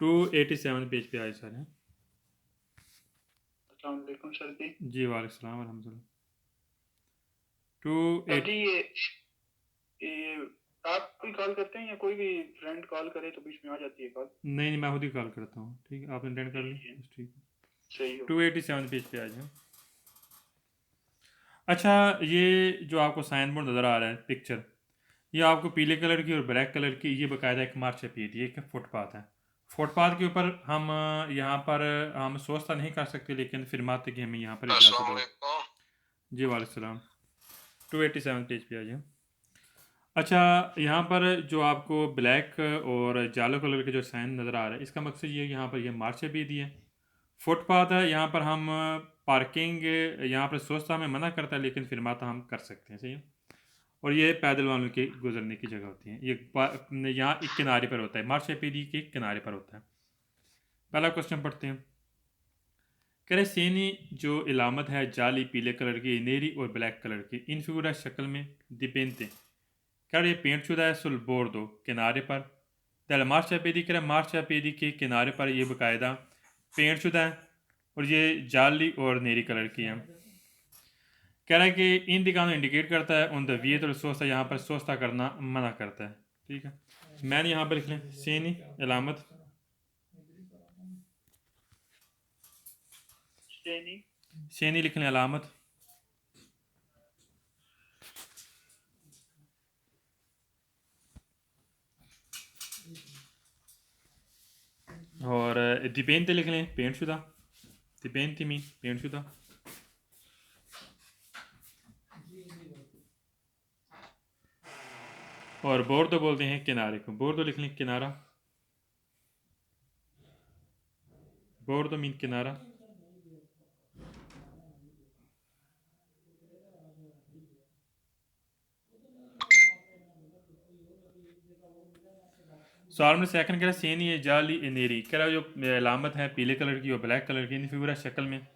287 page पे आए sir हैं। अस्सलाम वालेकुम सर जी। जी वालेकुम सलाम अलहमदुलिल्लाह। टू सर एट जी ये आप कोई कॉल करते हैं या कोई भी फ्रेंड कॉल करे तो बीच में आ जाती है कॉल? नहीं नहीं, मैं खुद ही कॉल करता हूँ। ठीक है, आपने अटेंड कर ठीक ली, है, बस ठीक है। सही हो। 287 पेज पे आ जाए। अच्छा, ये जो आपको साइन बोर्ड नज़र आ रहा है पिक्चर, ये आपको पीले कलर की और ब्लैक कलर की, ये बाकायदा एक मार्च पीट, ये एक फुटपाथ है। फुटपाथ के ऊपर हम यहाँ पर हम सोचता नहीं कर सकते, लेकिन फिर माते कि हमें यहाँ पर इजाज़त दो। जी वालेकुम सलाम। 287 पेज पे आ जाए। अच्छा, यहाँ पर जो आपको ब्लैक और जालो कलर के जो साइन नज़र आ रहा है, इसका मकसद ये है यहाँ पर ये मार्च भी दी है। फुटपाथ है, यहाँ पर हम पार्किंग यहाँ पर सोचता हमें मना करता है, लेकिन फिर माता हम कर सकते हैं, सही है। और ये पैदल वालों के गुजरने की जगह होती है। ये यहाँ एक किनारे पर होता है, मार्च पीडी के किनारे पर होता है। पहला क्वेश्चन पढ़ते हैं। कह रहे सेनी जो इलामत है जाली पीले कलर की, नेरी और ब्लैक कलर की, इन फिगुरा शक्ल में दिपेंते, कह रहे ये पेंट शुदा है सुल बोर्डो किनारे पर। दल मार्चा पेदी, कह रहे मार्चा पेदी के किनारे पर ये बाकायदा पेंट शुदा है, और ये जाली और नेरी कलर की है। कह रहा है कि इन दिखानों इंडिकेट करता है उन द वी तो सोचता, यहाँ पर सोचता करना मना करता है। ठीक है, मैंने यहाँ पर लिख लें सेनी अलामत, सैनी सेनी लिख लें अलामत, और दिपेंते लिख लें पेंट शुदा, दिपेंती मी पेंट शुदा, और बोर्डो बोलते हैं किनारे को, बोर्डो लिख लें किनारा, बोर्डो मीन किनारा। सवाल में सेकंड कह रहा है सेनी है जाली ए नेरी, कह रहा है जो अलामत है पीले कलर की और ब्लैक कलर की, इन फिगुरा शक्ल में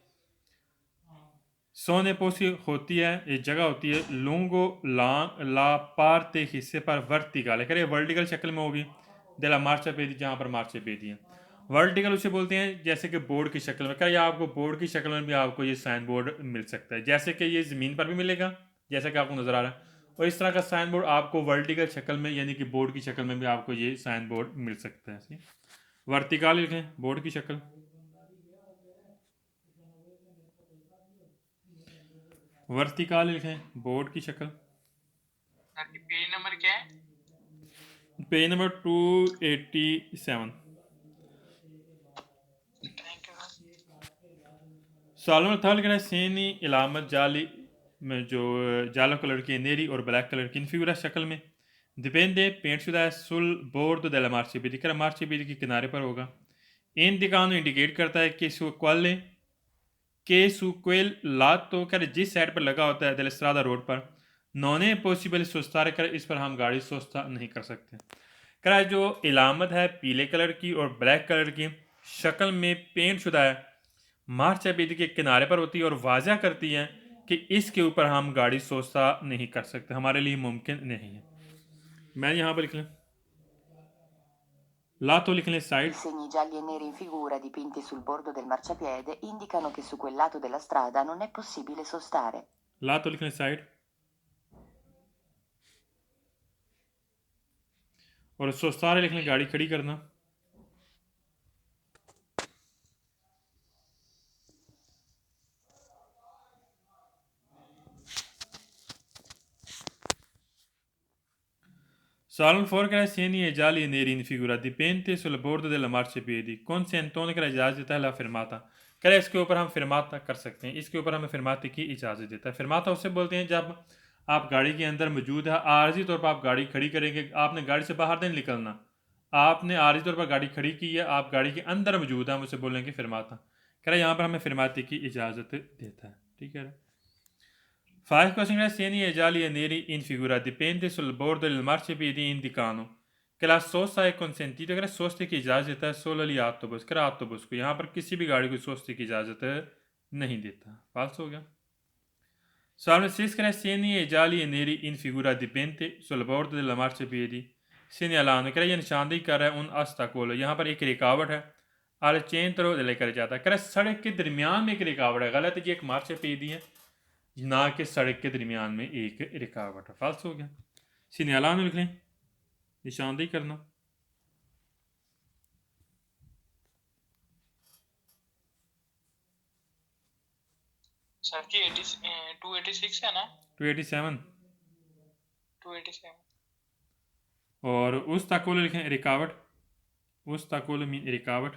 सोने पोसी होती है, एक जगह होती है लूंगो ला ला पार ते हिस्से पर वर्टिकल है, कह रहे वर्टिकल शक्ल में होगी। दिला मार्चा पेदी, जहाँ पर मार्चे पेदी है वर्टिकल उसे बोलते हैं, जैसे कि बोर्ड की शक्ल में। क्या ये आपको बोर्ड की शक्ल में भी आपको ये साइन बोर्ड मिल सकता है, जैसे कि ये ज़मीन पर भी मिलेगा जैसा कि आपको नज़र आ रहा है, और इस तरह का साइन बोर्ड आपको वर्टिकल शक्ल में यानी कि बोर्ड की शक्ल में भी आपको ये साइन बोर्ड मिल सकता है। वर्टिकल लिखें बोर्ड की शक्ल, वर्टिकल लिखें बोर्ड की शक्ल। आपकी पेज नंबर क्या है? Page number 287। Thank you. सवाल नंबर थर्ड कह रहा है सेनी इलामत जाली में जो जालो कलर की नेरी और ब्लैक कलर की इनफिगुरा शक्ल में डिपेंडे पेंट शुदा है सुल बोर्ड दे मार्ची बीदी, कह रहा मार्ची बीदी के किनारे पर होगा। इन दिकानो इंडिकेट करता है कि सु क्वाले के सुक्वेल लात, तो कह रहे जिस साइड पर लगा होता है दलस्त्रादा रोड पर, नॉने पॉसिबल सुस्तार कर, इस पर हम गाड़ी सोचता नहीं कर सकते। कह रहा है जो इलामत है पीले कलर की और ब्लैक कलर की शक्ल में पेंट शुदा है, मार्च बेदी के किनारे पर होती है और वाजह करती है कि इसके ऊपर हम गाड़ी सोचता नहीं कर सकते, हमारे लिए मुमकिन नहीं है। मैं यहाँ पर लिख लें ला, तो लिख लें I side, segni gialli e neri in figura dipinti sul bordo del marciapiede indicano che su quel lato della strada non è possibile sostare. ला तो लिख लें साइड, और सोस्तारे लिख लें गाड़ी खड़ी करना। Salmo Forca segni e gialli neri in figura dipende sul bordo della marciapiedi consentone che la इजाज़त है ला फिरमाता, करे इसके ऊपर हम फिरमाता कर सकते हैं, इसके ऊपर हमें फिरमाते की इजाज़त देता है। फिरमाता उसे बोलते हैं जब आप गाड़ी के अंदर मौजूद है, आर्जी तौर पर आप गाड़ी खड़ी करेंगे, आपने गाड़ी से बाहर नहीं निकलना, आपने आर्जी तौर पर गाड़ी खड़ी की है, आप गाड़ी के अंदर मौजूद है, हम उसे बोलेंगे फिरमाता। कह रहे यहाँ पर हमें फिरमाते की इजाज़त देता है। ठीक है, Five question è segni e gialli e neri in figura dipende sul bordo del marciapiede indicano कि la सोस्ता है consentito, कि सोस्ते की इजाज़त है solo gli autobus, कि autobus को यहाँ पर किसी भी गाड़ी को सोस्ते की इजाज़त नहीं देता। फाल्स हो गया। सवाल में 6 करें segni e gialli e neri in figura dipende sul bordo della marciapiedi, segnalando, कह रहा है ये निशानदेही कर रहा है उन अस्ताकोल, यहाँ पर एक रिकावट है al centro लेकर जाता है, कह रहा है सड़क के दरमियान में एक रिकावट है। गलत है, ये एक मार्शेपीएडी है ना कि सड़क के दरमियान में एक रिकावट है, फाल्स हो गया। segnalando लिख लें, निशानदेही करना। सर जी 286 है ना? 287 287 और उस ताकोल लिखें रिकावट, उस ताकोल मीन रिकावट।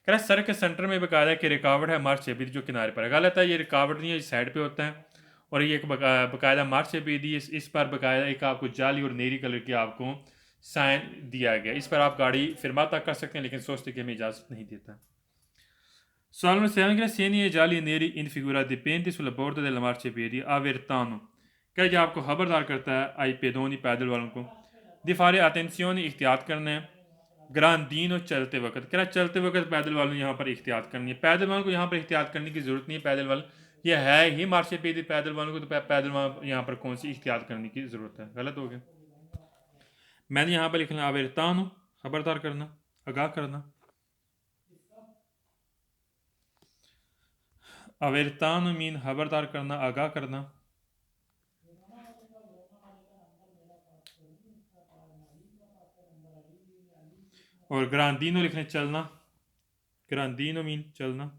कह रहा है सड़क के सेंटर में बकायदा कि रिकावट है मार्शेपीएडी जो किनारे पर है। गलत है, ये रिकावट नहीं है, साइड पे होता है और ये एक बकायदा मार्शेपीएडी, इस पर बकायदा एक आपको जाली और नीली कलर की आपको साइन दिया गया। इस पर आप गाड़ी फिरमाता कर सकते हैं, लेकिन सोचते कि हमें इजाज़त नहीं देता। Solo non si anche segni e gialli e neri in figura dipinti sulla borda della marciapiedi avvertano, क्या ये आपको खबरदार करता है आई पेदोनी पैदल वालों को di fare attenzione एहतियात करना है ग्रांदीनो चलते वक्त। क्या चलते वक्त पैदल वालों ने यहाँ पर एहतियात करनी है। पैदल वालों को यहाँ पर एहतियात करने की ज़रूरत नहीं है, पैदल वाले ये है ही मार्शेपीएडी पैदल वालों को, तो पैदल वालों यहाँ पर कौन सी एहतियात करने की ज़रूरत है। गलत हो गया। मैंने यहाँ पर लिखना अवेरतानो, खबरदार करना, आगाह करना। अवेरतानो मीन खबरदार करना, आगाह करना। और ग्रांदीनो लिखने चलना, ग्रांदीनो मीन चलना।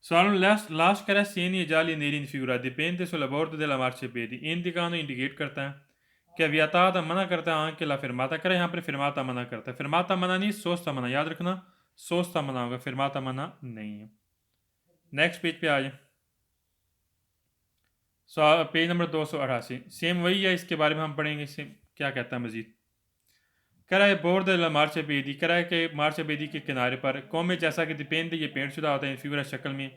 Sono lasciare segni e gialli e neri in figura dipende sulla borda della marciapiedi, indicano indicate करता है क्या वियाता मना करता है आंख के ला फिरमाता करे। यहाँ पर फिरमाता मना करता है, फिरमाता मना नहीं सोचता मना, याद रखना सोचता मना होगा, फिरमाता मना नहीं है। नेक्स्ट पेज पे आ जाए, पेज नंबर 288, सेम वही है, इसके बारे में हम पढ़ेंगे। सेम क्या कहता है मजीद, कह रहा है बोर्ड मार्शेपीएडी, कह रहा है कि मार्शेपीएडी के किनारे पर कौमे जैसा कि डिपेंड ये पेंट शुदा होता है फिगुरा शक्ल में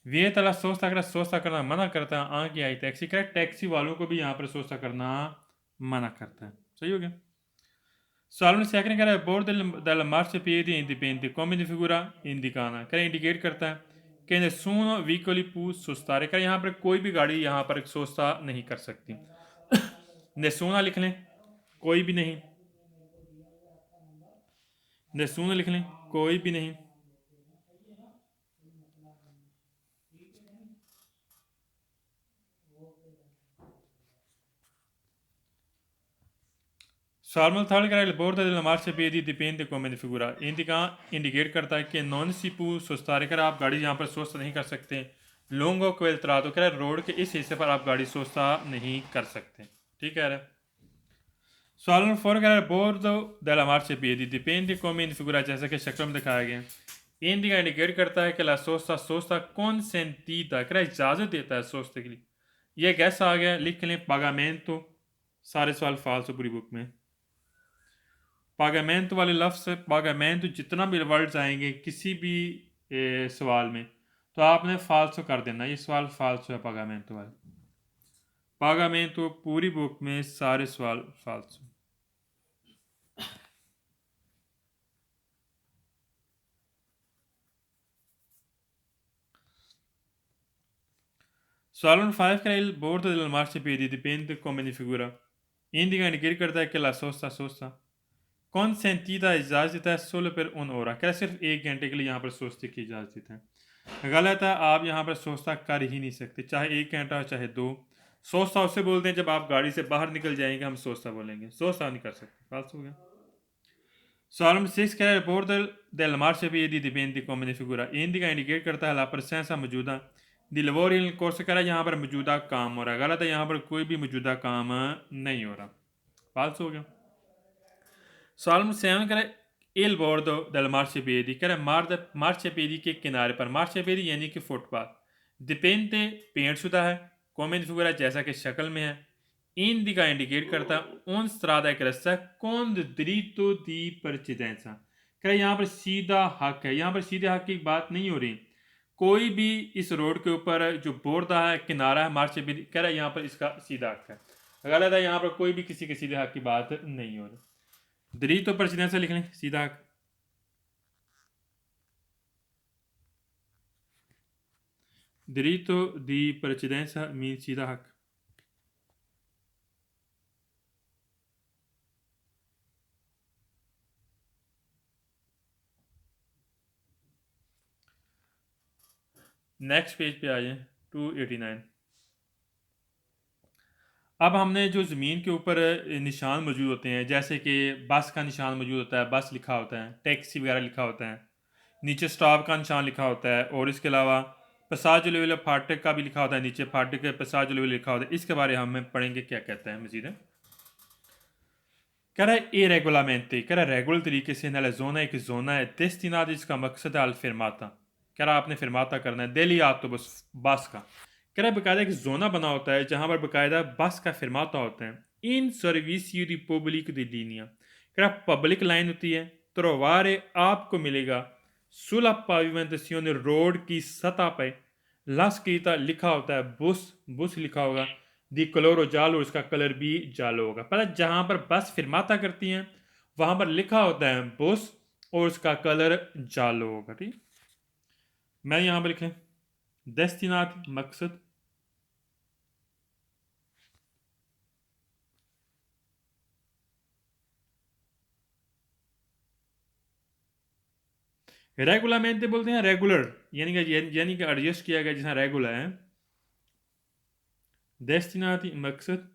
वे तला सोचता करना मना करता है आँख की आई टैक्सी, कह रहा है टैक्सी वालों को भी यहाँ पर सोचता करना मना करता है। सही हो गया। Salmo से कह रहा है board della marciapiede indipendente come di figura indicana, कह इंडिकेट करता है कि nessuno veicoli può sostare, कह यहाँ पर कोई भी गाड़ी यहाँ पर सोचता नहीं कर सकती। nessuno लिख लें, कोई भी नहीं, nessuno लिख लें, कोई भी नहीं। Salmo थर्ड कह रहा है board della marciapiede dipende come di figura indicate करता है कि नॉन सी पू सोचता कर आप गाड़ी यहाँ पर सोचता नहीं कर सकते। लोंगो क्वेल त्रातो कह रहा है रोड के इस हिस्से पर आप गाड़ी सोचता नहीं कर सकते। ठीक है। Salmo फोर कह रहा है board della marciapiede dipende come di figura, जैसा कि शक्ल में दिखाया गया इंडिका इंडिकेट करता है कि ला सोचता कौन सेंटीता, कह रहा है इजाज़त देता है सोचते के लिए। यह कैसा आ गया, लिख लें पागामेंटो, सारे सवाल फाल्स पूरी बुक में। पागामेंटो वाले लफ्ज़ से पागामेंटो जितना भी वर्ड्स आएंगे किसी भी सवाल में तो आपने फाल्सो कर देना, ये सवाल फाल्सो है पागामेंटो वाले। पागामेंटो पूरी बुक में सारे सवाल फाल्सो। सवाल नंबर 5 का il bordo del marciapiede dipende come di figura indica indicate करता है कि ला सोचता कौन सेंटीदा इजाज़त देता है सोलो पर उन ओरा, क्या सिर्फ एक घंटे के लिए यहाँ पर सोचते की इजाज़त देता है। गलत है, आप यहाँ पर सोचता कर ही नहीं सकते, चाहे एक घंटा हो चाहे दो। सोचता उससे बोलते हैं जब आप गाड़ी से बाहर निकल जाएंगे हम सोचता बोलेंगे, सोचता नहीं कर सकते, फाल्स हो गया। सवाल नंबर 6 कह रहा है bordo del marciapiede dipende come di figura indica indicate करता है ला presenza मौजूदा दी lavori nel corso, कह रहा है यहाँ पर मौजूदा काम हो रहा है। गलत है, यहाँ पर कोई भी मौजूदा काम नहीं हो रहा, फाल्स हो गया। सवाल नंबर 7 कह रहा है il bordo del marciapiede, कह रहा है मार्शेपीएडी के किनारे पर, मार्शेपीएडी यानी कि फुटपाथ, डिपेंडे पेंट शुदा है, कॉमेंट फिगुरा जैसा कि शक्ल में है, इंडिका इंडिकेट करता है उन स्त्रादा के रस्ता कौन dritto di precedenza, कह रहा है यहाँ पर सीधा हक है। यहाँ पर सीधे हक की बात नहीं हो रही, कोई भी इस रोड के ऊपर जो बोर्दा है किनारा है मार्शेपीएडी, कह रहा है यहाँ पर इसका सीधा हक है। गलत है, यहाँ पर कोई भी किसी के सीधे हक की बात नहीं हो रही। diritto precedenza लिख लें, सीधा हक। diritto di precedenza मीन सीधा हक। नेक्स्ट पेज पे आ जाए 289। अब हमने जो ज़मीन के ऊपर निशान मौजूद होते हैं, जैसे कि बस का निशान मौजूद होता है, बस लिखा होता है, टैक्सी वगैरह लिखा होता है, नीचे स्टॉप का निशान लिखा होता है, और इसके अलावा पसाज लेवल फाटक का भी लिखा होता है, नीचे फाटक के पसाज लेवल लिखा होता है। इसके बारे में हम पढ़ेंगे क्या कहता है मजीद। कह रहा है ए रेगुलामेंटे, कह रहा है रेगुलर तरीके से नला जोना एक जोना है destinado, इसका मकसद है अल फिरमाता, कह रहा आपने फिरमाता करना है दिली आप तो बस का। कह रहा है बाकायदा एक जोना बना होता है जहाँ पर बाकायदा बस का फिरमाता होता है। इन सर्विसियो दी पब्लिक दी लीनिया, कह रहा पब्लिक लाइन होती है, त्रोवारे आपको मिलेगा सुला पाविमेंटेसियोने रोड की सतह पे, लास कीता लिखा होता है बुस, बुस लिखा होगा, दी कलोरो जालो, इसका कलर भी जालो होगा। पता जहाँ पर बस फिरमाता करती हैं वहाँ पर लिखा होता है बुस और उसका कलर जालो होगा। ठीक, मैं यहाँ पर लिखें डेस्टिनात मकसद, रेगुलामेंटे बोलते हैं रेगुलर, यानी कि एडजस्ट किया गया जैसा रेगुलर है। डेस्टिनाती मकसद,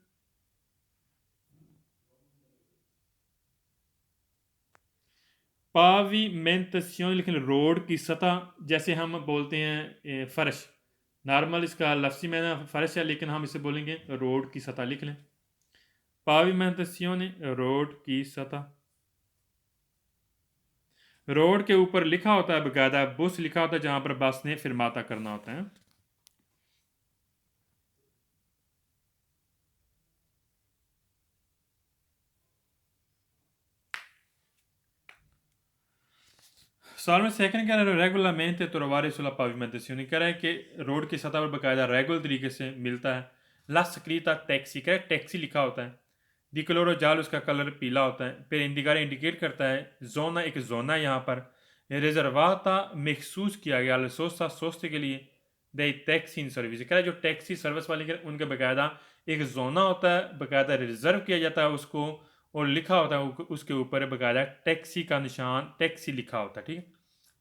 पाविमेंटेशन लिखें रोड की सतह, जैसे हम बोलते हैं फर्श, नॉर्मल इसका लफ्सी में फर्श है लेकिन हम इसे बोलेंगे रोड की सतह, लिख लें पाविमेंटेशन रोड की सतह। रोड के ऊपर लिखा होता है बकायदा बुस लिखा होता है जहां पर बस ने फिरमाता करना होता है। सवाल में सेकंड कह रहा है रेगुलरमेंट trovare sulla pavimentazione, कह रहा है कि रोड की सतह पर बकायदा रेगुलर तरीके से मिलता है। ला स्क्रीता टैक्सी, कह रहा है टैक्सी लिखा होता है, दी कलोरो जाल उसका कलर पीला होता है, फिर इंडिकार इंडिकेट करता है, जोना एक जोना यहाँ पर रिजर्वाता महसूस किया गया सोस्ता सोस्ते के लिए, दे टैक्सी इन सर्विस, कह रहा है जो टैक्सी सर्विस वाले उनके बकायदा एक जोना होता है, बकायदा रिजर्व किया जाता है उसको, और लिखा होता है उसके ऊपर बकायदा टैक्सी का निशान टैक्सी लिखा होता है। ठीक है,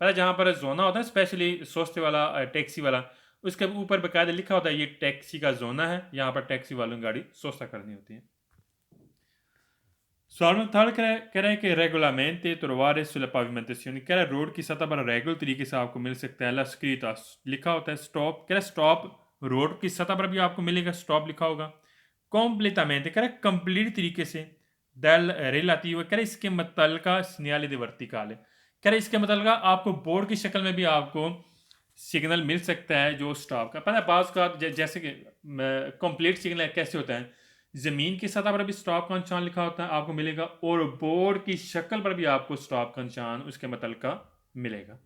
पहले जहाँ पर जोना होता है स्पेशली सोस्ते वाला टैक्सी वाला, उसके ऊपर बकायदा लिखा होता है ये टैक्सी का जोना है, यहाँ पर टैक्सी वालों की गाड़ी सोस्ता करनी होती है। सवाल में थर्ड कह रहा है कि रेगुलामेंटे trovare sulla pavimentazione, कह रहा है रोड की सतह पर रेगुलर तरीके से आपको मिल सकता है। ला स्क्रीता लिखा होता है स्टॉप, कह रहा है स्टॉप रोड की सतह पर भी आपको मिलेगा, स्टॉप लिखा होगा। कॉम्प्लीटामेंटे कह रहा है कंप्लीट तरीके से, दल रिलेटिव कह रहा है इसके मुतल्लिका सिग्नल दे वर्टिकाले, कह रहे इसके मतलब आपको बोर्ड की शक्ल में भी आपको सिग्नल मिल सकता है जो स्टॉप का। पता है बाज़ का जैसे कि कंप्लीट सिग्नल कैसे होता है, ज़मीन की सतह पर भी स्टॉप का निशान लिखा होता है आपको मिलेगा, और बोर्ड की शक्ल पर भी आपको स्टॉप का निशान उसके मुतल्लिका मिलेगा।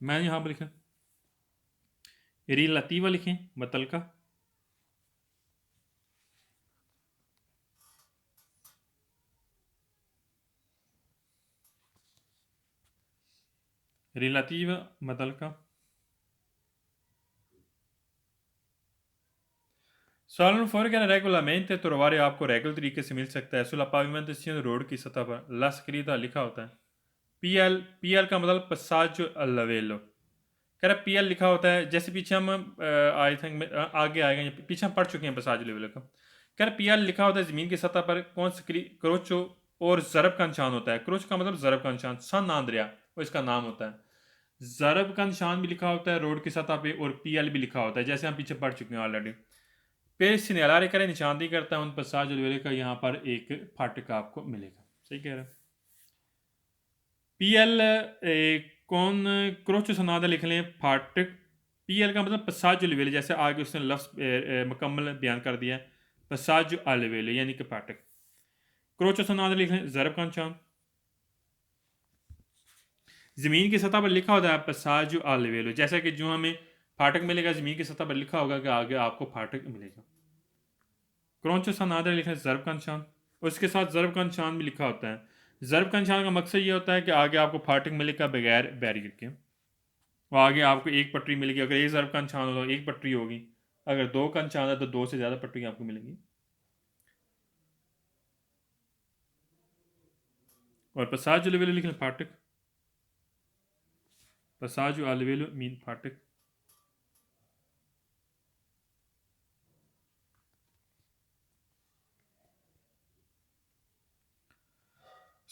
मैं यहाँ पर लिखें रिलेटिव लिखें मुतल्लिका, रिलेटिव मुतल्लिका। सवाल नंबर 4 कह रहा है रेगुलामेंट trovare आपको रेगुलर तरीके से मिल सकता है सुला पाविमेंटेशियन रोड की सतह पर, ला स्क्रीता लिखा होता है, पीएल, पीएल का मतलब पसाजो अल्लावेलो, कह रहा पीएल लिखा होता है, जैसे पीछे हम आई थिंक आगे आएगा, पीछे हम पढ़ चुके हैं पसाजो लेवल का। कह रहा पीएल लिखा होता है ज़मीन की सतह पर, कौन सा क्रोचो और ज़रब का निशान होता है, क्रोच का मतलब ज़रब का निशान, सन आंद्रिया वो इसका नाम होता है, ज़रब का निशान भी लिखा होता है रोड की सतह पे, और पीएल भी लिखा होता है जैसे हम पीछे पढ़ चुके हैं ऑलरेडी। फिर सिनेलारे करें निशानदेही करता है उन पसाज अलवेले का, यहाँ पर एक फाटक आपको मिलेगा। सही कह रहा है। पीएल कौन क्रोच सनादा लिख लें फाटक, पीएल का मतलब पसाज अलवेले, जैसे आगे उसने लफ्ज़ मुकम्मल बयान कर दिया है, पसाज अलवेले यानी कि फाटक। क्रोच सनादा लिख लें ज़रब का निशान, ज़मीन की सतह पर लिखा होता है पसाज अलवेलो, जैसा कि जो हमें फाटक मिलेगा ज़मीन की सतह पर लिखा होगा कि आगे आपको फाटक मिलेगा। क्रॉन्चो सा नादर लिखा है ज़रब का निशान, उसके साथ ज़रब का निशान भी लिखा होता है। ज़रब का निशान का मकसद ये होता है कि आगे आपको फाटक मिलेगा बगैर बैरियर के, और आगे आपको एक पटरी मिलेगी। अगर एक ज़रब का निशान हो तो एक पटरी होगी, अगर दो का निशान है तो दो से ज़्यादा पटरी आपको मिलेंगी। और पसाज अलवेलो लिख लें फाटक, पसाज अलवेलो मीन फाटक।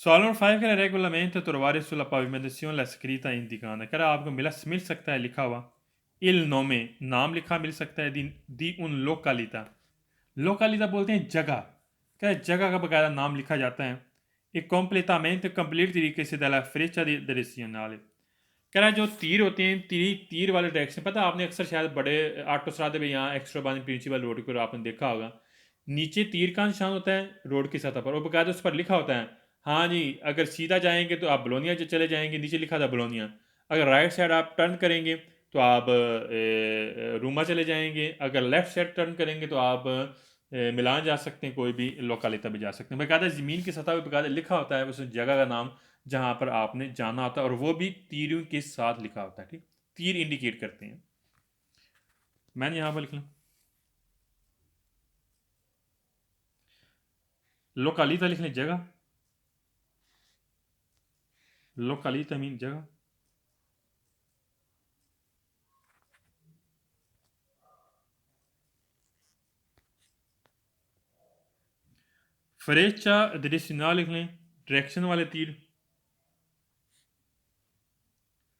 Solo non fai che regolamento trovare sulla pavimentazione la scritta indicata, अगर आपको मिल सकता है लिखा हुआ il nome, नाम लिखा मिल सकता है दी उन लोकालिता, लोकालिता बोलते हैं जगह, क्या जगह का बकायदा नाम लिखा जाता है। एक completamente कंप्लीट तरीके से della freccia direzionale, कह रहा है जो तीर होते हैं तीर वाले डायरेक्शन, पता है आपने अक्सर शायद बड़े ऑटो स्ट्रादे में यहाँ एक्स्ट्रा बानी प्रिंसिपल रोड पर आपने देखा होगा, नीचे तीर का निशान होता है रोड की सतह पर और बकायदा उस पर लिखा होता है, हाँ जी अगर सीधा जाएंगे तो आप बलोनिया चले जाएंगे, नीचे लिखा था बलोनिया। अगर राइट साइड आप टर्न करेंगे तो आप रूमा चले जाएंगे, अगर लेफ्ट साइड टर्न करेंगे तो आप मिलान जा सकते हैं, कोई भी लोकालिता भी जा सकते हैं। बकायदा ज़मीन की सतह पर बकायदा लिखा होता है उस जगह का नाम जहाँ पर आपने जाना होता है, और वो भी तीरों के साथ लिखा होता है। ठीक, तीर इंडिकेट करते हैं। मैंने यहाँ पर लिख लूँ लोकालिता, लिख लें जगह, लोकालिता मीन जगह। फ्रेचा डिरेक्शनल लिख लें डायरेक्शन वाले तीर,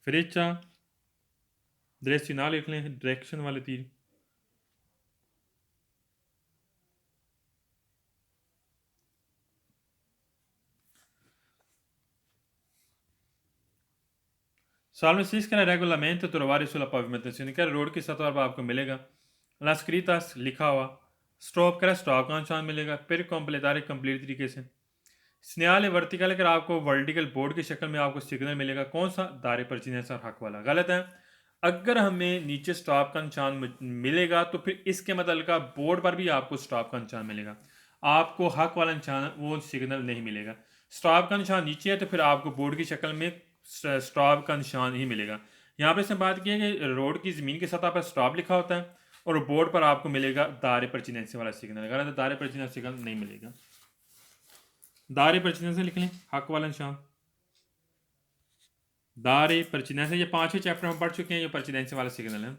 फ्रेचा डिरेक्शनल लिख लें डायरेक्शन वाले तीर। Salve Siscara regolamento trovare sulla pavimentazione, क्या रोड की सतह पर आपको मिलेगा las escritas लिखा हुआ, स्टॉप करा स्टॉप का निशान मिलेगा, फिर कॉम्प्लेटारे कंप्लीट तरीके से स्नेहाल वर्टिकल, अगर आपको वर्टिकल बोर्ड की शक्ल में आपको सिग्नल मिलेगा, कौन सा दायरे पर चिन्ह सर हक वाला, गलत है। अगर हमें नीचे स्टॉप का निशान मिलेगा तो फिर इसके मतलब का बोर्ड पर भी आपको स्टॉप का निशान मिलेगा, आपको हक वाला निशान वो सिग्नल नहीं मिलेगा। स्टॉप का निशान नीचे है तो फिर आपको बोर्ड की शक्ल में स्टॉप का निशान ही मिलेगा। यहाँ पर इसने बात की है कि रोड की ज़मीन की सतह पर स्टॉप लिखा होता है और बोर्ड पर आपको मिलेगा दायरे पर चिन्ह वाला सिग्नल, गलत है, दायरे पर चिन्ह सिग्नल नहीं मिलेगा। दायरे पर चिन्ह से लिख लें हक वाला निशान, दायरे पर चिन्ह से, ये 5वें चैप्टर हम पढ़ चुके हैं, ये परचिनेंस वाला सिग्नल है।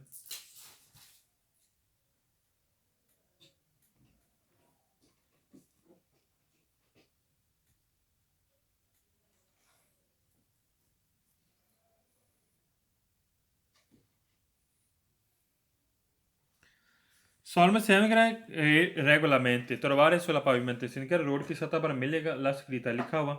Solme sempre regolarmente trovare sulla pavimentazione, क्या रोड की सतह पर मिलेगा ला स्क्रीता लिखा हुआ,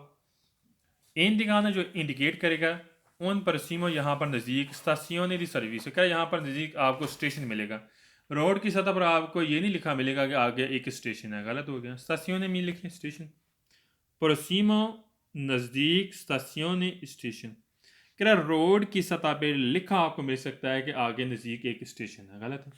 इन दिखाना जो इंडिकेट करेगा उन पर सीमो यहाँ पर नज़दीक स्टेशन दी सर्विस, क्या यहाँ पर नज़दीक आपको स्टेशन मिलेगा। रोड की सतह पर आपको ये नहीं लिखा मिलेगा कि आगे एक स्टेशन है, गलत हो गया, स्टेशन में लिखे स्टेशन, प्रोसीमो नज़दीक स्टेशन स्टेशन, क्या रोड की सतह पर लिखा आपको मिल सकता है कि आगे नज़दीक एक स्टेशन है, गलत है।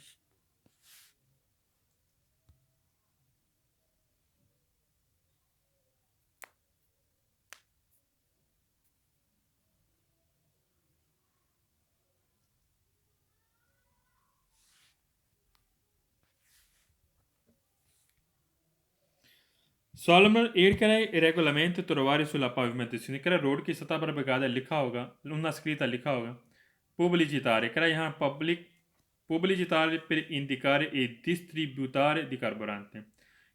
सॉलोमन एड करें रेगुलमेंट trovare sulla pavimentazione, करा रोड की सतह पर बकायदा लिखा होगा, una scritta लिखा होगा, pubblicitare, करा यहाँ public pubblicitare per indicare e distributare di carburante,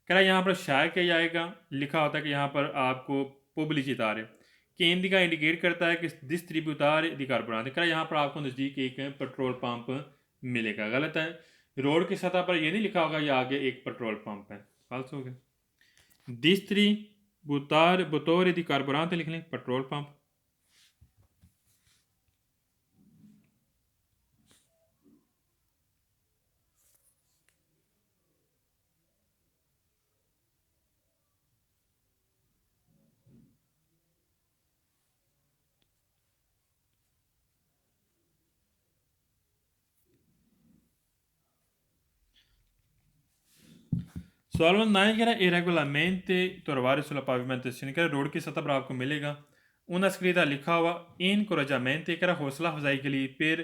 करा यहाँ पर शाया किया जाएगा, लिखा होता है कि यहाँ पर आपको pubblicitare कि इंडिका इंडिकेट करता है कि डिस्ट्रीब्यूटार दी carburante, करा यहाँ पर आपको नज़दीक एक पेट्रोल पंप मिलेगा, गलत है। रोड की सतह पर ये नहीं लिखा होगा ये आगे एक पेट्रोल पंप है, फाल्स हो गया। distributore di carburante लिख लें पेट्रोल पंप। सवाल नंबर 9 कह रहा है irregolarmente trovare sulla pavimentazione, कह रहा है रोड की सतह पर आपको मिलेगा una scritta लिखा हुआ incoraggiamente, कह रहा है हौसला अफजाई के लिए, फिर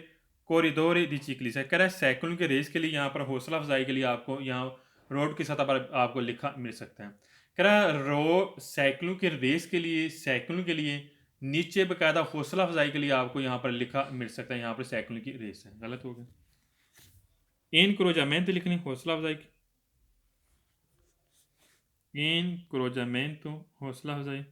corridore di ciclista, कह रहा है साइकिलों के रेस के लिए यहाँ पर हौसला अफजाई के लिए आपको यहाँ रोड की सतह पर आपको लिखा मिल सकता है। कह रहा है साइकिलों के रेस के लिए, साइकिलों के लिए नीचे बकायदा हौसला अफजाई के लिए आपको यहाँ पर लिखा मिल सकता है, यहाँ पर साइकिलों की रेस है, गलत हो गया। incoraggiamente लिखनी हौसला अफजाई की, इंक्रोजामेंटो हौसला अफजाई,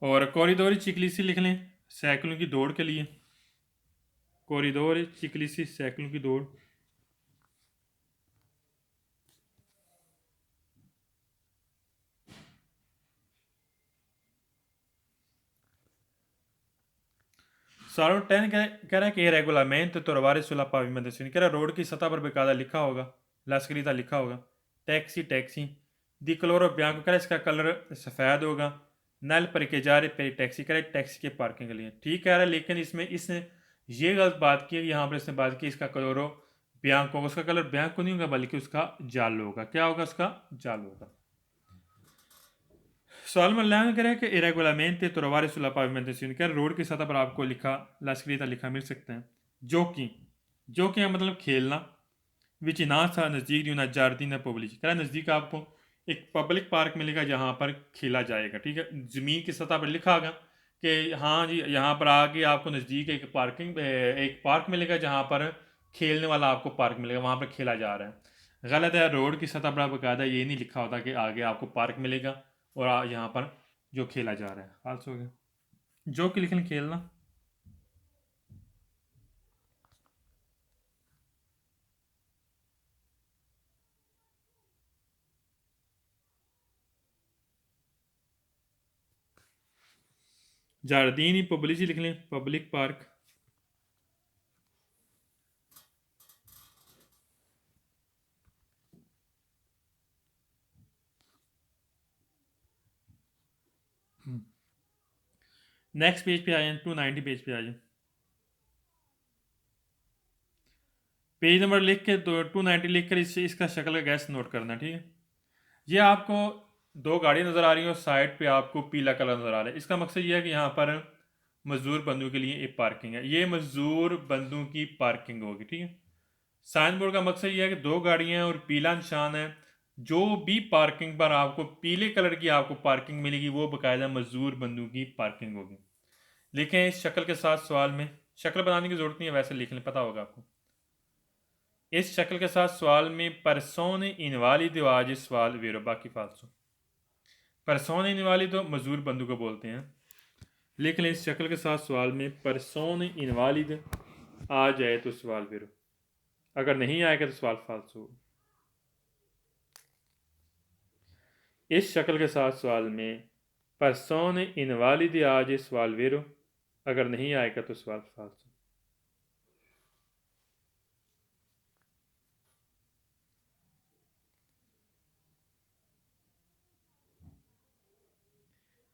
और कॉरिडोर चिकलिसी लिख लें साइकिलों की दौड़ के लिए, कॉरिडोर चिकलिसी साइकिलों की दौड़। सालों 10 कह रहा है कि रेगुलामेंट तोरवारे सुला पाविमेंटेशन, कह रहा है रोड की सतह पर बेकायदा लिखा होगा, लास्करीता लिखा होगा टैक्सी टैक्सी दी कलोरो ब्यांको, कह रहा है इसका कलर सफ़ेद होगा, नल पर के जा रहे पे टैक्सी, कह रहा है टैक्सी के पार्किंग के लिए, ठीक कह रहा है, लेकिन इसमें इसने ये गलत बात की है, यहाँ पर इसने बात की इसका कलोरो ब्यांको होगा, उसका कलर ब्यांको नहीं होगा बल्कि उसका जालो होगा, क्या होगा उसका जालो होगा। सवाल में लैंग करें कि इरेगुलामेंट तोरवारे सुला पाविमेंटेशन, क्या रोड की सतह पर आपको लिखा लास्करीता लिखा मिल सकता है। जो कि मतलब खेलना, विचिनाथ सा नज़दीक यूना जार्दीना पब्लिक, क्या नज़दीक आपको एक पब्लिक पार्क मिलेगा जहाँ पर खेला जाएगा, ठीक है। ज़मीन की सतह पर लिखा होगा कि हाँ जी यहाँ पर आगे आपको नज़दीक एक पार्क मिलेगा जहाँ पर खेलने वाला आपको पार्क मिलेगा, वहाँ पर खेला जा रहा है। गलत है, रोड की सतह पर बाकायदा ये नहीं लिखा होता कि आगे आपको पार्क मिलेगा और यहाँ पर जो खेला जा रहा है, फाल्स हो गया। जो कि लिखना खेलना, जारदीनी पब्लिक लिख लें पब्लिक पार्क, नेक्स्ट पेज पे आ जाए, 290 पेज पे आ जाए, पेज नंबर लिख के 290 लिख कर इसका शक्ल का गैस नोट करना, ठीक है। ये आपको दो गाड़ी नज़र आ रही है और साइड पे आपको पीला कलर नज़र आ रहा है, इसका मकसद ये है कि यहाँ पर मजदूर बंदों के लिए एक पार्किंग है, ये मजदूर बंदों की पार्किंग होगी, ठीक है। साइन बोर्ड का मकसद ये है कि दो गाड़ियाँ हैं और पीला निशान है, जो भी पार्किंग पर आपको पीले कलर की आपको पार्किंग मिलेगी वो बाकायदा मजदूर बंदों की पार्किंग होगी। लिखें इस शक्ल के साथ, सवाल में शक्ल बनाने की जरूरत नहीं है, वैसे लिख लें, पता होगा आपको। इस शक्ल के साथ सवाल में परसोने इनवालिदो आज सवाल वेरो, बाकी फालसो। परसोने इनवालिदो मजदूर बंदू को बोलते हैं, लिख लें इस शक्ल के साथ सवाल में परसोने इनवालिद आ जाए तो सवाल वेरो, अगर नहीं आएगा तो सवाल फालसो। इस शक्ल के साथ सवाल में परसोने इनवालिद आ जाए सवाल वेरो, अगर नहीं आएगा तो सवाल फालसो।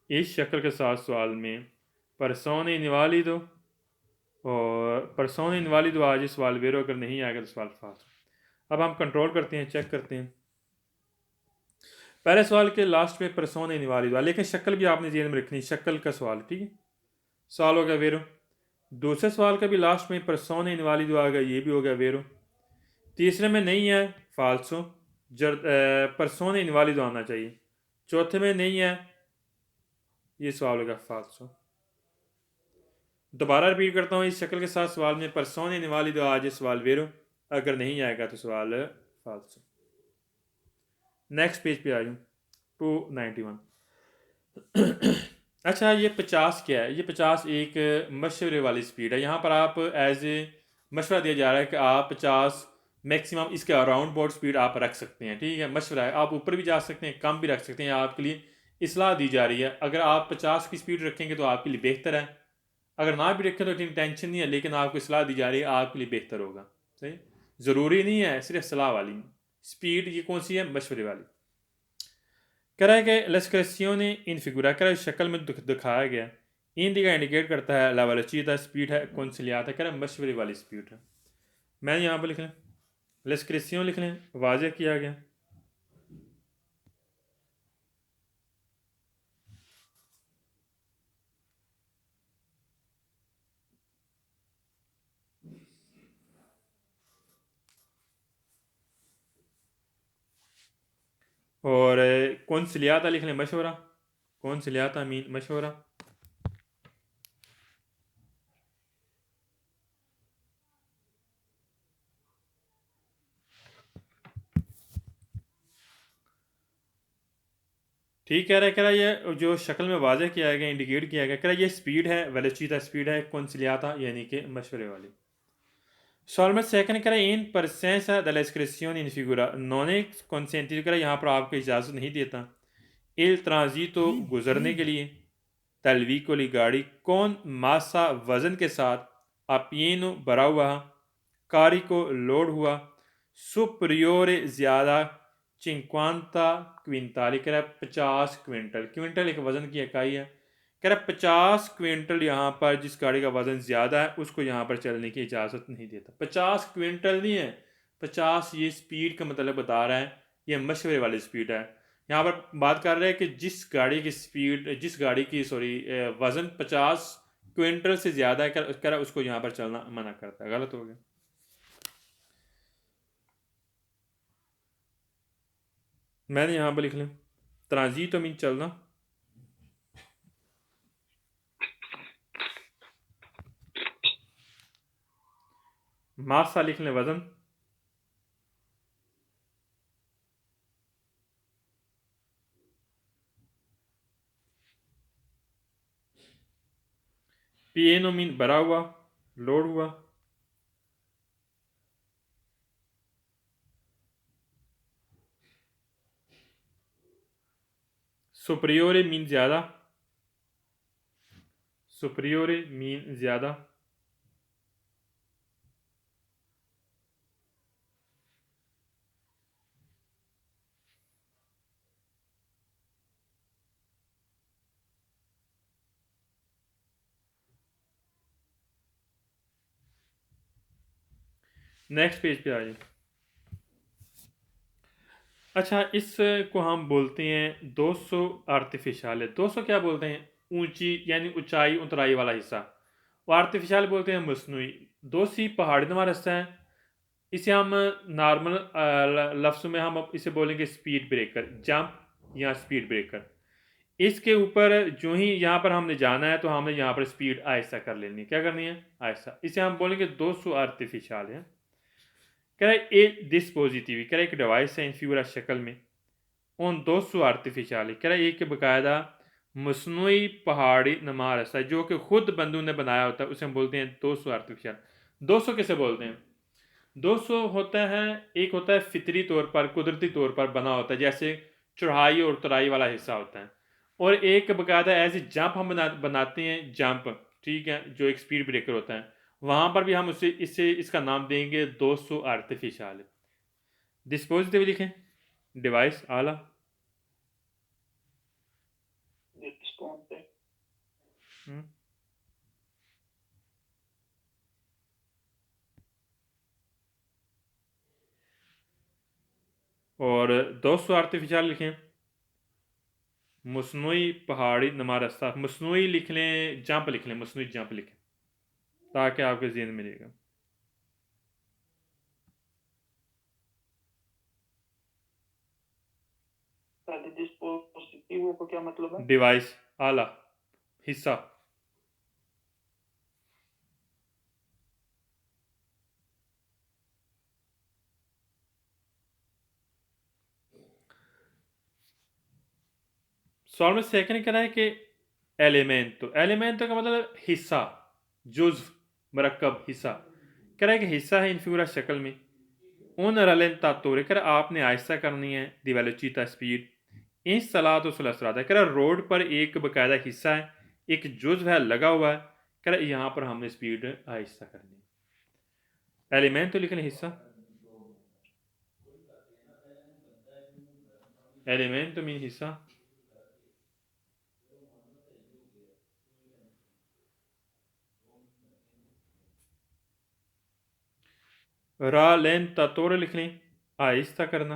इस शक्ल के साथ सवाल में परसोने इनवालिदो और परसोने इनवालिदो आज सवाल वेरो, अगर नहीं आएगा तो सवाल फाल्स। अब हम कंट्रोल करते हैं, चेक करते हैं। पहले सवाल के लास्ट में परसोने इनवालिदो, लेकिन शक्ल भी आपने जेहन में रखनी, शक्ल का सवाल, ठीक है, सवाल हो गया वेरो। दूसरे सवाल का भी लास्ट में परसोने इनवालिदो आ गया, ये भी हो गया वेरो। तीसरे में नहीं है फाल्सो, परसोने इनवालिदो आना चाहिए। चौथे में नहीं है, ये सवाल होगा फाल्सो। दोबारा रिपीट करता हूँ, इस शक्ल के साथ सवाल में परसोने इनवालिदो आज सवाल वेरो, अगर नहीं आएगा तो सवाल फाल्सो। नेक्स्ट पेज पे आ जाऊँ, 291। अच्छा, ये 50 क्या है? ये 50 एक मशवरे वाली स्पीड है। यहाँ पर आप एज ए मशवरा दिया जा रहा है कि आप 50 मैक्सिमम इसके अराउंड बोर्ड स्पीड आप रख सकते हैं, ठीक है, मशवरा है। आप ऊपर भी जा सकते हैं, कम भी रख सकते हैं, आपके लिए इस्लाह दी जा रही है। अगर आप 50 की स्पीड रखेंगे तो आपके लिए बेहतर है, अगर ना भी रखें तो इतनी टेंशन नहीं है, लेकिन आपको इस्लाह दी जा रही है, आपके लिए बेहतर होगा, सही। ज़रूरी नहीं है सिर्फ सलाह वाली। स्पीड ये कौन सी है? मशवरे वाली। कह रहा है कि लस्क्रेसियोने इन फिगुरा, कह रहा है शक्ल में दिखाया गया इंडिका इंडिकेट करता है ला वेलोसिटी स्पीड है, कौनसिलियाता कह रहा है मशवरे वाली स्पीड है। मैं यहाँ पर लिख लें, लस्क्रेसियों लिख लें, वाज़ेह किया गया। और कौनसिलियाता लिख लें, मशवरा। कौनसिलियाता मीन मशवरा। ठीक कह रहा है ये जो शक्ल में वाज़ेह किया गया, इंडिकेट किया गया, कह रहा है ये स्पीड है, वेलोसिटी स्पीड है, कौनसिलियाता यानी कि मशवरे वाली। Solamente second करें इन presenza della iscrizione in figura non è consentito करें यहाँ पर आपको इजाज़त नहीं देता il transito गुजरने के लिए dal veicolo गाड़ी con massa वजन के साथ a pieno भरा हुआ carico लोड हुआ superiore ज़्यादा 50 क्विंटल कह रहा है 50 क्विंटल। क्विंटल एक वज़न की इकाई है। कह रहा है 50 क्विंटल यहाँ पर जिस गाड़ी का वज़न ज़्यादा है उसको यहाँ पर चलने की इजाज़त नहीं देता। 50 क्विंटल नहीं है, 50 ये स्पीड का मतलब बता रहा है, ये मशवरे वाली स्पीड है। यहाँ पर बात कर रहे हैं कि जिस गाड़ी की वज़न 50 क्विंटल से ज़्यादा है, कह रहा है उसको यहाँ पर चलना मना करता है। गलत हो गया। मैंने यहाँ पर लिख लें ट्रांजीटो मीन चलना, मासा लिख लें वजन, पिएनो मीन भरा हुआ, लोड हुआ, सुपरियोरे मीन ज़्यादा, सुपरियोरे मीन ज़्यादा, नेक्स्ट पेज पे आ जाए। अच्छा, इसको हम बोलते हैं 200 आर्टिफिशियल। 200 क्या बोलते हैं? ऊंची यानी ऊंचाई उतराई वाला हिस्सा। और आर्टिफिशियल बोलते हैं मसनूई। 200 पहाड़ी नुमा रास्ता है। इसे हम नॉर्मल लफ्ज़ों में हम इसे बोलेंगे स्पीड ब्रेकर, जंप या स्पीड ब्रेकर। इसके ऊपर जो ही यहाँ पर हमने जाना है तो हमने यहाँ पर स्पीड आहिस्ता कर लेनी है। क्या करनी है? आहिस्ता। इसे हम बोलेंगे 200 आर्टिफिशियल है। कह रहा है ए डिस्पोजिटिव, कह रहा है एक डिवाइस है इन फिगुरा शक्ल में उन 200 आर्टिफिशियल, कह रहा है एक बाकायदा मसनूई पहाड़ी नुमा रास्ता है जो कि खुद बंदू ने बनाया होता है, उसे हम बोलते हैं 200 आर्टिफिशियल। 200 किसे बोलते हैं? 200 होता है, एक होता है फितरी तौर पर, कुदरती तौर पर बना होता है, जैसे चढ़ाई और उतराई वाला हिस्सा होता है। और एक बाकायदा ऐसे जंप हम बनाते हैं, जंप, ठीक है, जो एक स्पीड ब्रेकर होता है, वहाँ पर भी हम इसका नाम देंगे 200 आर्टिफिशियल। डिस्पोजिटिव लिखें, डिवाइस आला, और 200 आर्टिफिशियल लिखें, मसनूई पहाड़ी नुमा रास्ता। मसनूई लिख लें, जंप लिख लें, मसनूई जंप लिखें ताकि आपके ज़हन में रहेगा। डिस्पोजिटिव को क्या मतलब है? डिवाइस आला, हिस्सा। सवाल में सेकंड कह रहा है कि एलिमेंटो का मतलब हिस्सा, जुज़्व, मरकब, हिस्सा। कह रहा है कि हिस्सा है इन फिगुरा शक्ल में उन रलेंतातोरे, कह रहा आपने आहिस्ता करनी है दी वेलोसिटी स्पीड इन सलात और सलासरात है। कह रहा रोड पर एक बाकायदा हिस्सा है, एक जुज़्व है लगा हुआ है, कह रहा यहाँ पर हमने स्पीड आहिस्ता करनी है। एलिमेंट तो लिख लें हिस्सा, एलिमेंटो मीन हिस्सा, रालेंतातोरे लिख लें, आहिस्ता करना।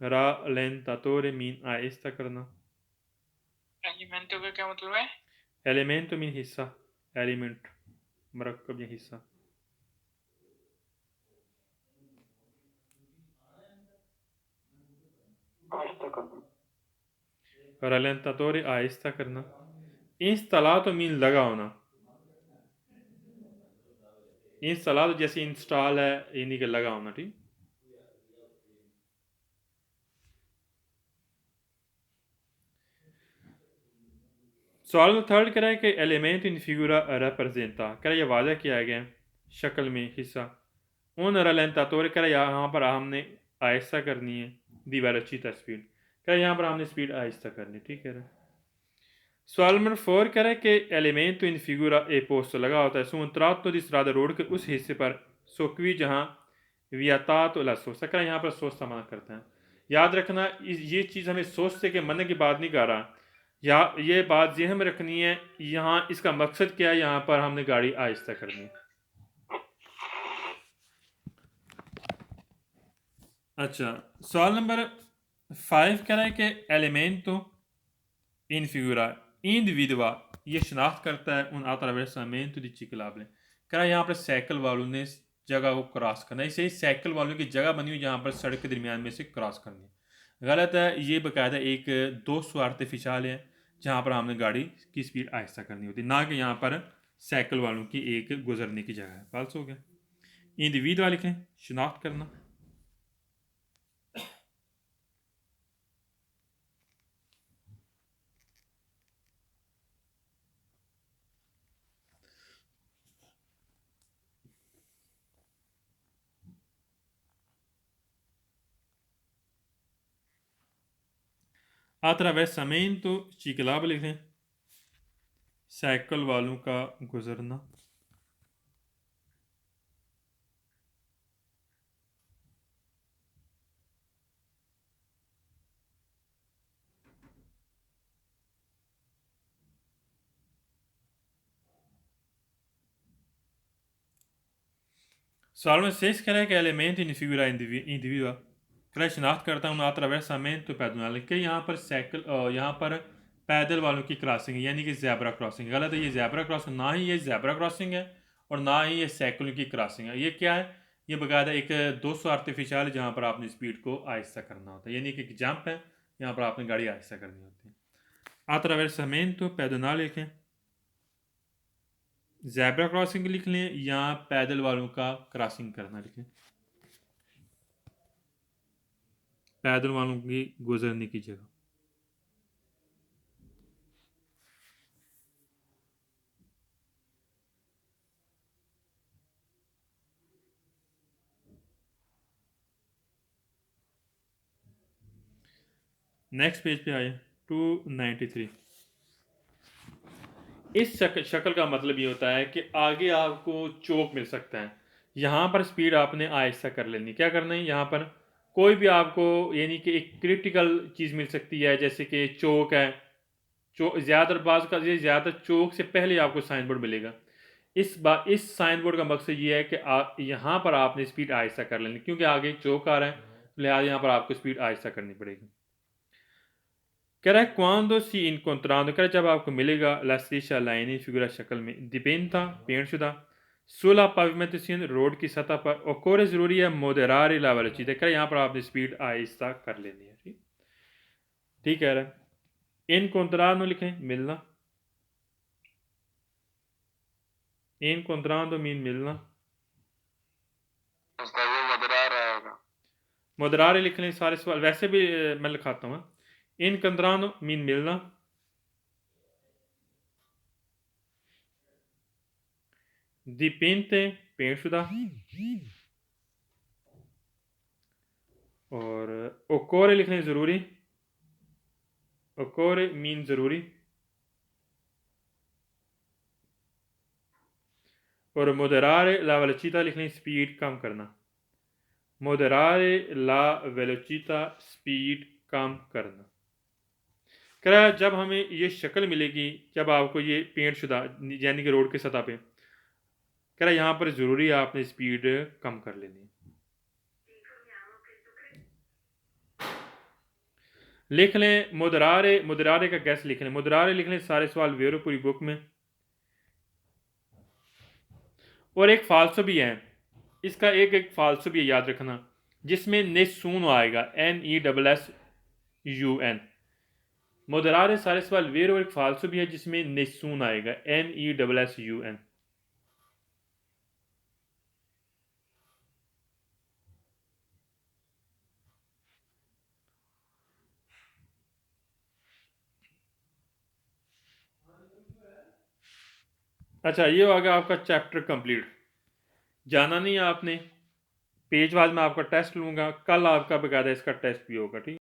रालेंतातोरे मीन आहिस्ता करना। एलिमेंटो का क्या मतलब है? एलिमेंटो मीन हिस्सा, एलिमेंट मरकब या हिस्सा। आहिस्ता करना। रालेंतातोरे आहिस्ता करना। इंस्टॉलातो मीन लगा होना। इंस्टॉलातो जैसे इंस्टॉल है, यानी कि लगा होना, ठीक। सवाल में थर्ड करा है कि एलिमेंट इन फिगुरा representa, करा ये वादा किया गया है शक्ल में हिस्सा। उन रलेंतातोरे करा यहाँ पर हमने आहिस्ता करनी है दीवार अच्छी तस्वीर, करा यहाँ पर हमने स्पीड आहिस्ता करनी, ठीक है। सवाल नंबर 4 कह रहा है कि एलिमेंट इन फिगुरा ए पोस्ट लगा होता है su un tratto di strada road के उस हिस्से पर सो qui जहाँ vietato la sosta, करा यहाँ पर सोस्ता मना करते हैं। याद रखना ये चीज़ हमें सोचते के मन की बात नहीं कर रहा, या ये बात जहन में रखनी है। यहाँ इसका मकसद क्या है, यहाँ पर हमने गाड़ी आहिस्ता करनी है। अच्छा, सवाल नंबर 5 कह रहा है कि एलिमेंटो इन फिगुरा इंडिविडुआ ये शनाख्त करता है उन attraversamento di ciclabile, कह रहा है यहाँ पर साइकिल वालों ने जगह को क्रॉस करना है। इसे साइकिल वालों की जगह बनी हुई जहाँ पर सड़क के दरमियान में से क्रॉस करनी है, गलत है। ये बाकायदा एक दोस्त आर्टिफिशियल है जहाँ पर हमने गाड़ी की स्पीड आहिस्ता करनी होती, ना कि यहाँ पर साइकिल वालों की एक गुजरने की जगह है। फाल्स हो गया। इंडिविडुआ लिखें, शनाख्त करना। attraversamento ciclabile लिखें, साइकिल वालों का गुजरना। सवाल में शेष कह रहा है कि एलिमेंट इन फिगुरा इंडिविडुआ कह शनाख्त करता हूँ attraversamento pedonale के यहाँ पर साइकिल यहाँ पर पैदल वालों की क्रॉसिंग है, यानी कि ज़ेब्रा क्रॉसिंग। गलत है, ये ज़ेब्रा क्रॉसिंग ना ही ये ज़ेब्रा क्रॉसिंग है और ना ही ये साइकिलों की क्रॉसिंग है। ये क्या है, ये बकायदा एक 200 आर्टिफिशियल जहाँ पर आपने स्पीड को आहिस्ता करना होता है, यानी कि एक जंप है, यहाँ पर आपने गाड़ी आहिस्ता करनी होती है। attraversamento pedonale लिखें, ज़ेब्रा क्रॉसिंग लिख लें या पैदल वालों का क्रॉसिंग करना लिखें, पैदल वालों की गुजरने की जगह। नेक्स्ट पेज पे आए 293। इस शक्ल का मतलब ये होता है कि आगे आपको चौक मिल सकता है, यहाँ पर स्पीड आपने आहिस्ता कर लेनी। क्या करना है, यहाँ पर कोई भी आपको यानी कि एक क्रिटिकल चीज़ मिल सकती है, जैसे कि चौक है। ज़्यादातर बाज़ का ये ज़्यादातर चौक से पहले आपको साइन बोर्ड मिलेगा। इस साइन बोर्ड का मकसद ये है कि यहाँ पर आपने स्पीड आहिस्ता कर लेनी, क्योंकि आगे चौक आ रहा है, लिहाजा यहाँ पर आपको स्पीड आहिस्ता करनी पड़ेगी। कह रहा है quando si incontrando, कह रहा है जब आपको मिलेगा la striscia लाइनी फिगुरा शक्ल में diventa पेंटशुदा sulla pavimentazione रोड की सतह पर occorre ज़रूरी है moderare la velocità, कह रहा है यहाँ पर आपने स्पीड आहिस्ता कर लेनी है। ठीक ठीक कह रहा है। incontrando लिखें, मिलना। incontrando मीन मिलना। moderare लिख लें सारे सवाल, वैसे भी मैं लिखाता हूँ। incontrando मीन मिलना। dipinte पेंटशुदा और occorre लिखने ज़रूरी। occorre मीन ज़रूरी और moderare la velocità लिखने स्पीड कम करना। moderare la velocità स्पीड कम करना। कह रहा है जब हमें ये शक्ल मिलेगी, जब आपको ये पेंट शुदा यानी कि रोड की सतह पे, कह रहा है यहाँ पर ज़रूरी है आपने स्पीड कम कर लेनी। लिख लें मुदरारे, मुदरारे का कैसे लिख लें? मुदरारे लिख लें सारे सवाल वेरो पूरी बुक में। और एक फालसो भी है, इसका एक फालसो भी है, याद रखना, जिसमें नेसून आएगा, NESSUN। मुदरारे सारे सवाल वेरो, एक फालसो भी है जिसमें नेसून आएगा, NESSUN। अच्छा, ये हो गया आपका चैप्टर कंप्लीट। जाना नहीं है आपने, पेज वाइज मैं आपका टेस्ट लूँगा, कल आपका बकायदा इसका टेस्ट भी होगा, ठीक।